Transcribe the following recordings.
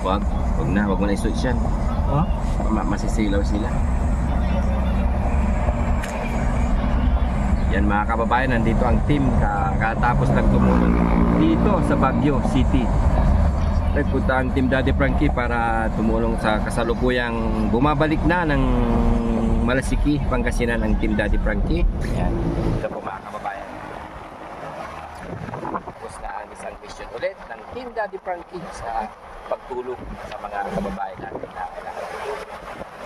Wag mo na i-switch yan. Oh? Masisilaw sila. Yan mga kababayan, nandito ang team katapos lang tumulong dito sa Baguio City. Nagpunta ang team Daddy Frankie para tumulong sa kasalukuyang bumabalik na ng Malasiki, Pangasinan ang team Daddy Frankie. Yan, ito po mga kababayan. Tapos na ang isang mission ulit ng team Daddy Frankie sa pagtulong sa mga kababayan natin na kailangan.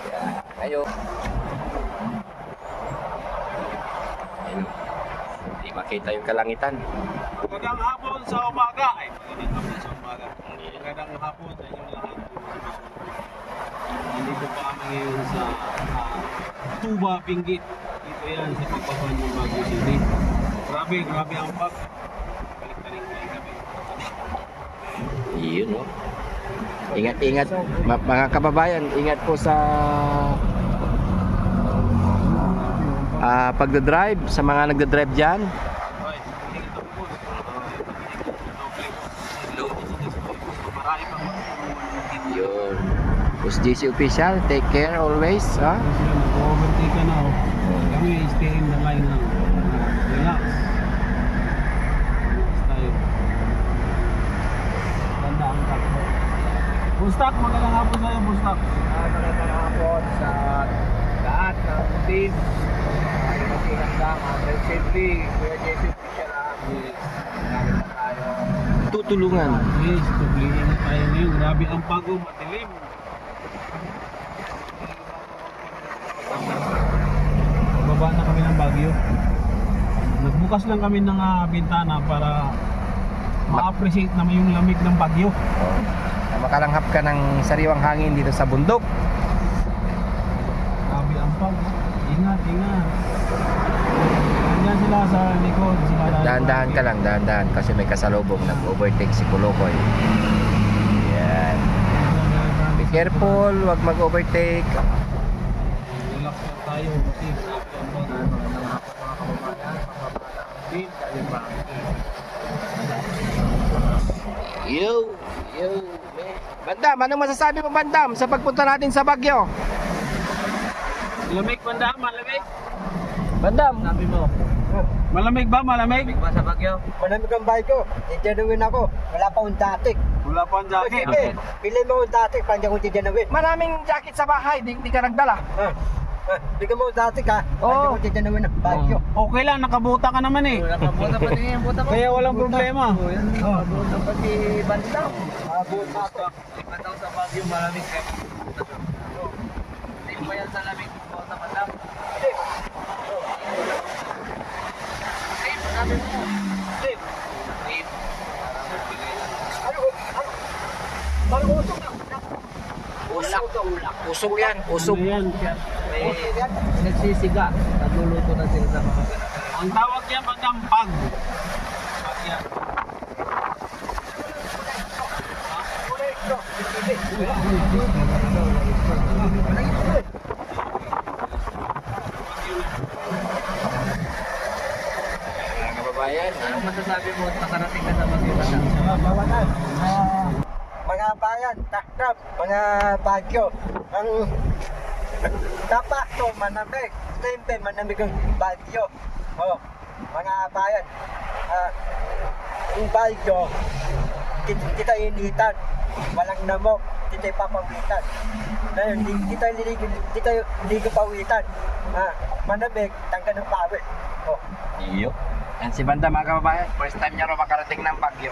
Kaya ngayon, hindi makita yung kalangitan. Magandang hapon sa umaga. Ay, magandang hapon sa umaga. Magandang hapon sa inyong lahat. Nandito pa kami ngayon sa Tuba, Pinggit. Dito yan sa pagbaban ng Baguio City. Grabe ang pag. Balik kami. Yun, no? Ingat mga kababayan, ingat po sa pagdadrive, sa mga nagdadrive dyan. Yun. Post GC official, take care always, ha? Mag-overtake ka na, kami stay in the line lang. Relax. Relax tayo. Ganda ang takbo. Bustak, magandang hapon sa'yo, Bustak. Magandang hapon sa lahat ng team. Ingat lang, Red Safety, Kuya Jason Fisher lang. Marami na tayo. Tutulungan. Yes, tublihin na tayo ngayon. Grabe ang pago, madilim. Baba na kami ng Baguio. Nagbukas lang kami ng bintana para ma-appreciate naman yung lamig ng Baguio. Makalanghap ka ng sariwang hangin dito sa bundok. Grabe ang pago. Ingat. Nandiyan sila sa likod. Dahan-dahan ka lang, dahan-dahan kasi may kasalubong, nag-overtake si Kulokoy. Yan. Be careful, wag mag-overtake. Relax lang tayo kasi Magandang hapon mga kababayan. Team Daddy Frankie. Yo, man. Bandam, anong masasabi mo, Bandam, sa pagpunta natin sa Baguio? Malamig, Bandam, malamig. Bandam, Sabi mo, Malamig ba? Malamig? ba sa Baguio? Malamig ang bike ko. Tijanawin ako. Wala pa akong datik. Wala pa ang jacket. Sige, bilhin mo akong datik para hindi akong tijanawin. maraming jacket sa bahay, di ka nagdala. Bigyan mo akong datik ha. Para hindi Oo. akong tijanawin ng bike ko. Okay lang, nakabuta ka naman eh. Nakabuta pa din yung buta mo. Kaya walang problema. Nakabuta pa si Bandam. Buta ako. Ipataw sa Baguio, malamig kayo. Hindi mo yan sa lamig mo sa Bandam. Sabi mo. Steve. Parang usok na. Usok yan, usok. Ano yan? May nagsisiga. Nagluluto na sila sa mga ganap. Ang tawag niya Bandam, pag. Pag yan. Mga kababayan, Anong masasabi mo at nakarating ka sa Baguio? Bawanan. Mga bayan, takrap, mga bagyo. Ang dapat to manamig. Siyempre manamig ang bagyo. Mga bayan. Ang bagyo, kita initan. Walang namok, kita ipapawitan. Dahil kita hindi pawitan. Manamig, tangga ng pawit. iyo. Yan si Bandam, mga kababayan, first time niya raw makarating ng Baguio.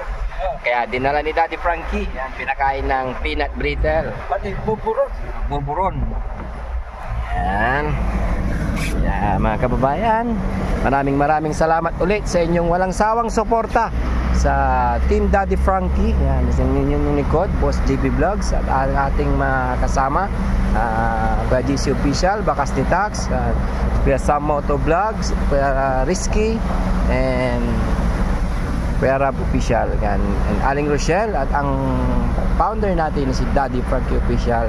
Kaya dinala ni Daddy Frankie, yan, pinakain ng peanut brittle, Pati buburon. burburon. Yan. Yan, mga kababayan, maraming salamat ulit sa inyong walang sawang suporta sa Team Daddy Frankie. Yan, sa inyong likod, Boss JB Vlogs at ang ating mga kasama, Kuya GC Official, Bakas ni Tax, Kuya Sam Moto Vlogs, Kuya Risky, and Kuya Rab Official, yan, and Aling Rochelle, at ang founder natin si Daddy Frankie Official.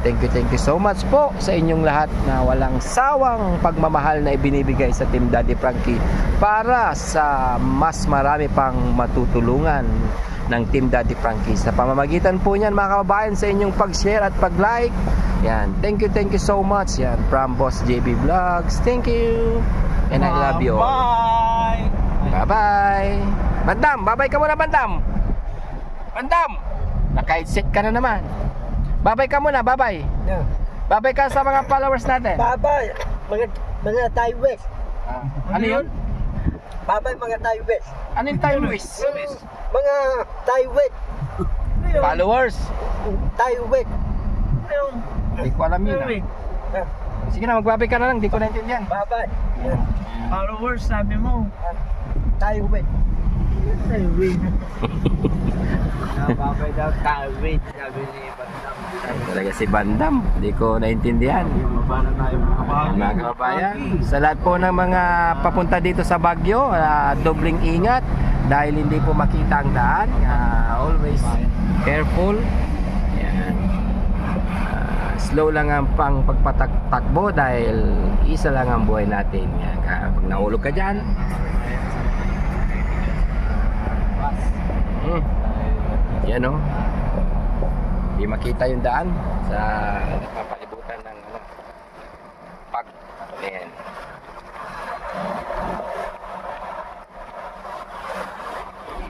Thank you so much po sa inyong lahat na walang sawang pagmamahal na ibinibigay sa Team Daddy Frankie para sa mas marami pang matutulungan ng Team Daddy Frankie. Sa pamamagitan po niyan mga kababayan, sa inyong pag-share at pag-like. Yan, thank you so much. Yan, from Boss JB Vlogs. Thank you. And I love you all. Bye! Bye-bye. Bandam, bye-bye ka muna, Bandam. Bandam, naka-headset ka na naman. Bye-bye ka muna, bye-bye. Yeah. Bye-bye ka sa mga followers natin. Bye-bye, mga Thai West. Ano yun? Bye-bye, mga Thai West. Ano yung time waste? Mga Thai West. Followers? Thai West. Hindi ko alam yun. Ah, Sige na, magbabay ka na lang. Hindi ko naintindihan. Bye-bye. Followers, sabi mo. Thai West. Babay daw, Tawid, sabi ni Bandam. Talaga si Bandam. Hindi ko naintindihan. Mabana tayo Mga kababayan, sa lahat po ng mga papunta dito sa Baguio, dobling ingat dahil hindi po makita ang daan. Always careful. Yan. Slow lang ang pang pagpatakbo dahil isa lang ang buhay natin. Yan. Pag nahulog ka dyan, yan o, hindi makita yung daan sa napapalibutan ng pag ayan.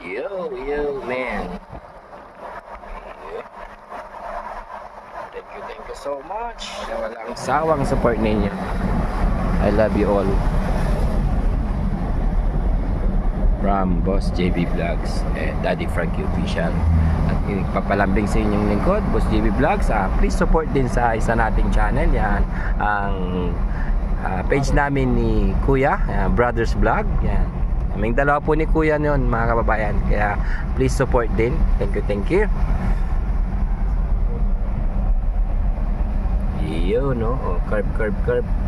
Yo man, thank you so much sa walang sawang support ninyo. I love you all. From Boss JB Vlogs and Daddy Frankie Official. At papalambing sa inyong lingkod, Boss JB Vlogs. Please support din sa isa nating channel. Yan, ang page namin ni Kuya, Brothers Vlog. Yan. Kaming dalawa po ni Kuya noon, mga kababayan. Kaya please support din. Thank you. Yo, no? Oh, curb.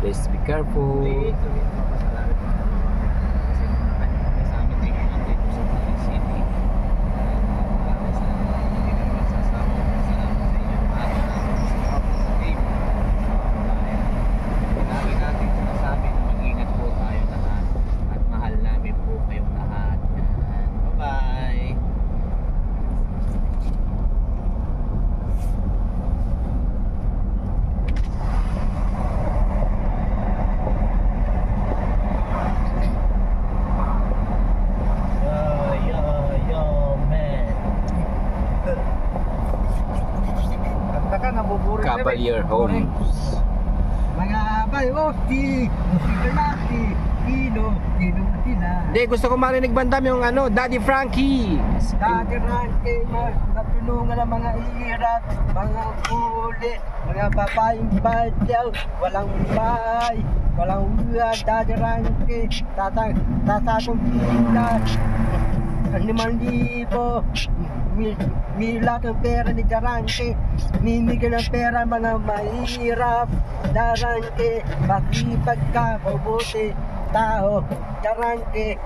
Please be careful. Cavalier Homes. Mga bayosti, musikalati, kino sila. Hindi, gusto ko marinig Bandam yung Daddy Frankie. Dadiran kay natulungan ng mga hirap, mga kulit, mga babaeng badyaw, walang bahay, walang ulan, dadiran kay tatakong pilas, 5,000, milak ang pera ni Darangke, mimigyan ng pera mga mahirap, Darangke, masipag ka, mabuti tao, Darangke,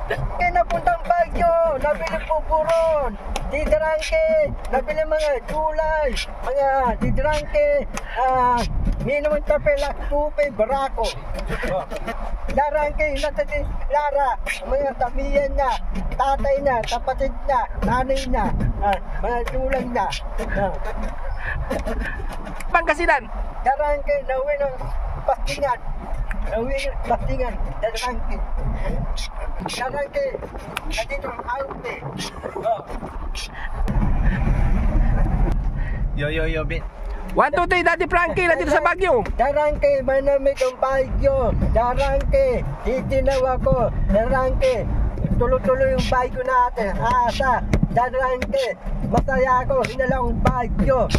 napuntang Baguio, nabili pupuron, di Darangke, nabili mga gulay, mga di Darangke, minum tapelak, tupay, barako, Darangke, natatin, Lara, mga tamiyan niya, tatay niya, kapatid niya, nanay niya, mga tulang niya. Pangasinan. Darangke, nauwi ng Pastingan. Darangke. Darangke, nandito ang Aupe. Yo, bit. 1, 2, 3, Daddy Frankie, nandito sa Baguio. Darangke, manamig ang Baguio. Darangke, titinaw ako. Darangke, tuloy-tuloy yung Baguio natin. Asa, Darangke, masaya ako. Hinalang Baguio.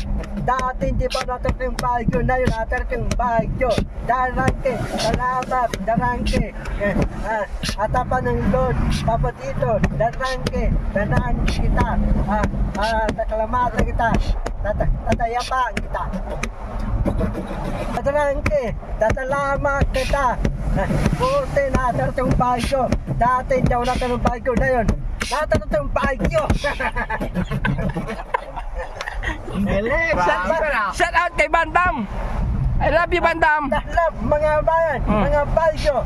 Dati hindi pa natin yung Baguio. Na yun, natin yung Baguio. Darangke, salamat. Darangke, atapan ng Lord. Papa dito, Darangke, danaan kita. Taklamatan kita. Tatayapaan kita. Darangke, tatalamat kita. Buti natin yung Baguio. Dati hindi ako natin yung Baguio na yun. Natin yung Baguio. Shout out kay Bandam. I love you, Bandam. Lahat mga bayan, mga bagyo,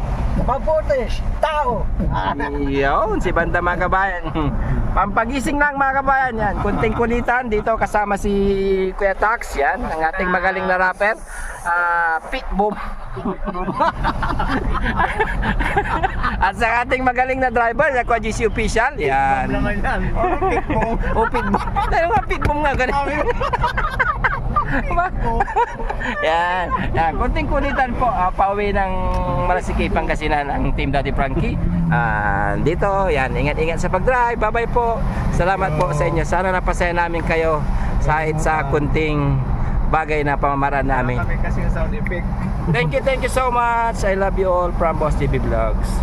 mabuti, tao. Yun, si Bandam mga kabayan. Pampagising lang mga kabayan yan. Kunting kulitan dito kasama si Kuya Tax yan, ang ating magaling na rapper. Pit Boom. At sa ating magaling na driver, na Kuya GC Official. Yan. O Pit Boom. Tayo nga Pit Boom nga ganun. Yan. Yan. Kunting kulitan po. Pauwi ng Malasikay, Pangasinan ang Team Daddy Frankie. Dito, yan. Ingat-ingat sa pag-drive. Bye-bye po. Salamat po sa inyo. Sana napasaya namin kayo sa kunting bagay na pamamaraan namin. Kami kasi yung sound effect. Thank you so much. I love you all from Boss TV Vlogs.